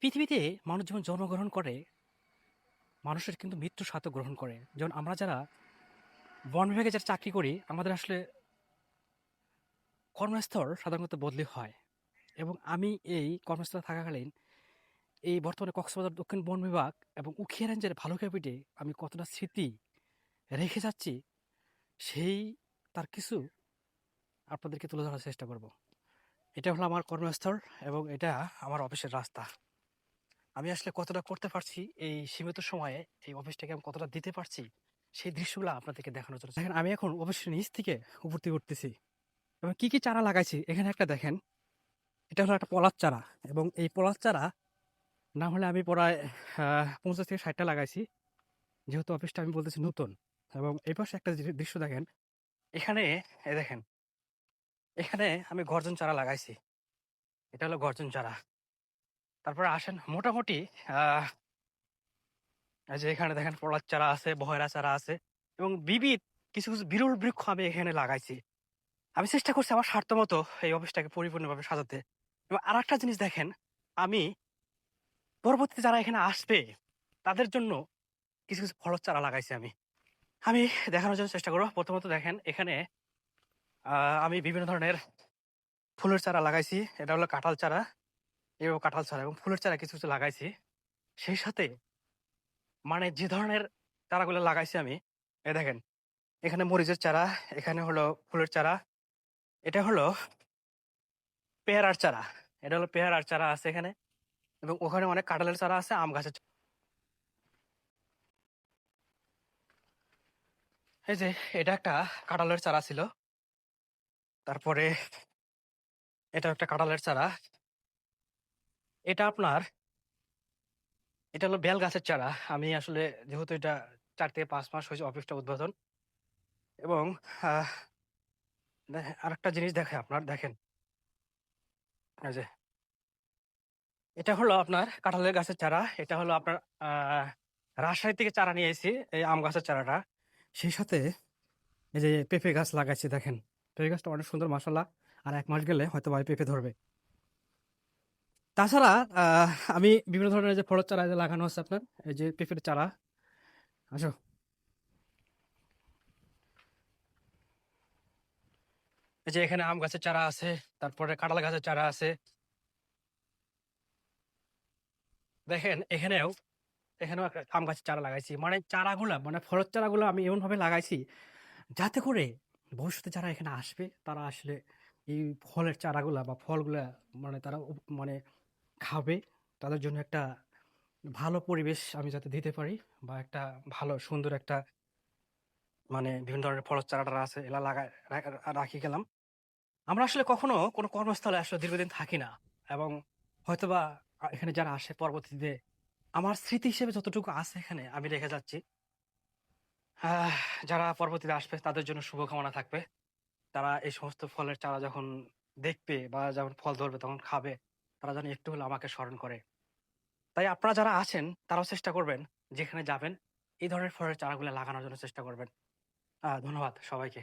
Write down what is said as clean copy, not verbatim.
পৃথিবীতে মানুষ যেমন জন্মগ্রহণ করে, মানুষের কিন্তু মৃত্যু স্বাদও গ্রহণ করে। যেমন আমরা যারা বন বিভাগে যারা চাকরি করি, আমাদের আসলে কর্মস্থল সাধারণত বদলি হয়। এবং আমি এই কর্মস্থলে থাকাকালীন এই বর্তমানে কক্সবাজার দক্ষিণ বন বিভাগ এবং উখিয়া রেঞ্জের ভালুকা বিটে আমি কতটা স্মৃতি রেখে যাচ্ছি, সেই তার কিছু আপনাদেরকে তুলে ধরার চেষ্টা করব। এটা হলো আমার কর্মস্থল এবং এটা আমার অফিসের রাস্তা। আমি আসলে কতটা করতে পারছি এই সীমিত সময়ে, এই অফিসটাকে আমি কতটা দিতে পারছি, সেই দৃশ্যগুলো আপনাদেরকে দেখানোর জন্য। দেখেন, আমি এখন অফিসের নিচ থেকে উপর দিকে উঠতেছি এবং কি কি চারা লাগাইছি এখানে একটা দেখেন। এটা হলো একটা পলাশ চারা এবং এই পলাশ চারা না হলে আমি প্রায় 50 থেকে 60টা লাগাইছি, যেহেতু অফিসটা আমি বলতেছি নতুন। এবং এই পাশে একটা দৃশ্য দেখেন, এখানে দেখেন, এখানে আমি গর্জন চারা লাগাইছি। এটা হলো গর্জন চারা। তারপরে আসেন মোটামুটি আহ এই যে এখানে দেখেন পলাশ চারা আছে, বহেরা চারা আছে এবং বিবিধ কিছু কিছু বিরল বৃক্ষ আমি এখানে লাগাইছি। আমি চেষ্টা করছি আমার স্বার্থ মতো এই অফিসটাকে পরিপূর্ণভাবে সাজাতে। এবং আর একটা জিনিস দেখেন, আমি পরবর্তীতে যারা এখানে আসবে তাদের জন্য কিছু কিছু ফলের চারা লাগাইছি। আমি আমি দেখানোর জন্য চেষ্টা করবো। প্রথমত দেখেন, এখানে আমি বিভিন্ন ধরনের ফুলের চারা লাগাইছি। এটা হলো কাঁঠাল চারা, এবং কাঁঠাল চারা এবং ফুলের চারা কিছু কিছু লাগাইছি। সেই সাথে মানে যে ধরনের চারাগুলো লাগাইছি আমি, দেখেন, এখানে মরিচের চারা, এখানে হলো ফুলের চারা, এটা হলো পেয়ারার চারা, এটা হলো পেয়ারার চারা আছে এখানে, এবং ওখানে অনেক কাঁঠালের চারা আছে, আম গাছের এই যে এটা একটা কাঁঠালের চারা ছিল। তারপরে এটা একটা কাঁঠালের চারা। এটা আপনার, এটা হলো বেল গাছের চারা। আমি আসলে যেহেতু এটা 4 থেকে 5 মাস হয়েছে অফিসটা উদ্বোধন, এবং আহ, আরেকটা জিনিস দেখে আপনার দেখেন, এই যে এটা হলো আপনার কাঁঠালের গাছের চারা। এটা হলো আপনার আহ রাজশাহী থেকে চারা নিয়ে এসেছি, এই আম গাছের চারাটা। সেই সাথে এই যে পেঁপে গাছ লাগাইছি দেখেন, পেঁপে গাছটা অনেক সুন্দর মাশাল্লাহ। আর 1 মাস গেলে হয়তো ভাই পেঁপে ধরবে। তাছাড়া আমি বিভিন্ন ধরনের যে ফলের চারা যে লাগানো আছে আপনার, এই যে পেঁপের চারা, আসো, এই যে এখানে আম গাছের চারা আছে, তারপরে কাঁঠাল গাছের চারা আছে। দেখেন এখানেও, এখানেও একটা আম গাছের চারা লাগাইছি। মানে চারাগুলা, মানে ফলের চারাগুলো আমি এমন ভাবে লাগাইছি যাতে করে ভবিষ্যতে যারা এখানে আসবে তারা আসলে এই ফলের চারাগুলা বা ফলগুলা মানে তারা মানে খাবে। তাদের জন্য একটা ভালো পরিবেশ আমি যাতে দিতে পারি, বা একটা ভালো সুন্দর একটা মানে বিভিন্ন ধরনের ফলের চারা আছে এলা লাগায় রাখি গেলাম। আমরা আসলে কখনো কোনো কর্মস্থলে আসলে দীর্ঘদিন থাকি না, এবং হয়তোবা এখানে যারা আসে পরবর্তীতে আমার স্মৃতি হিসেবে যতটুকু আছে এখানে আমি রেখে যাচ্ছি। আহ, যারা পরবর্তীতে আসবে তাদের জন্য শুভকামনা থাকবে। তারা এই সমস্ত ফলের চারা যখন দেখবে বা যখন ফল ধরবে তখন খাবে, তারা যেন একটু হলে আমাকে স্মরণ করে। তাই আপনারা যারা আছেন তারাও চেষ্টা করবেন, যেখানে যাবেন এই ধরনের ফলের চারাগুলো লাগানোর জন্য চেষ্টা করবেন। ধন্যবাদ সবাইকে।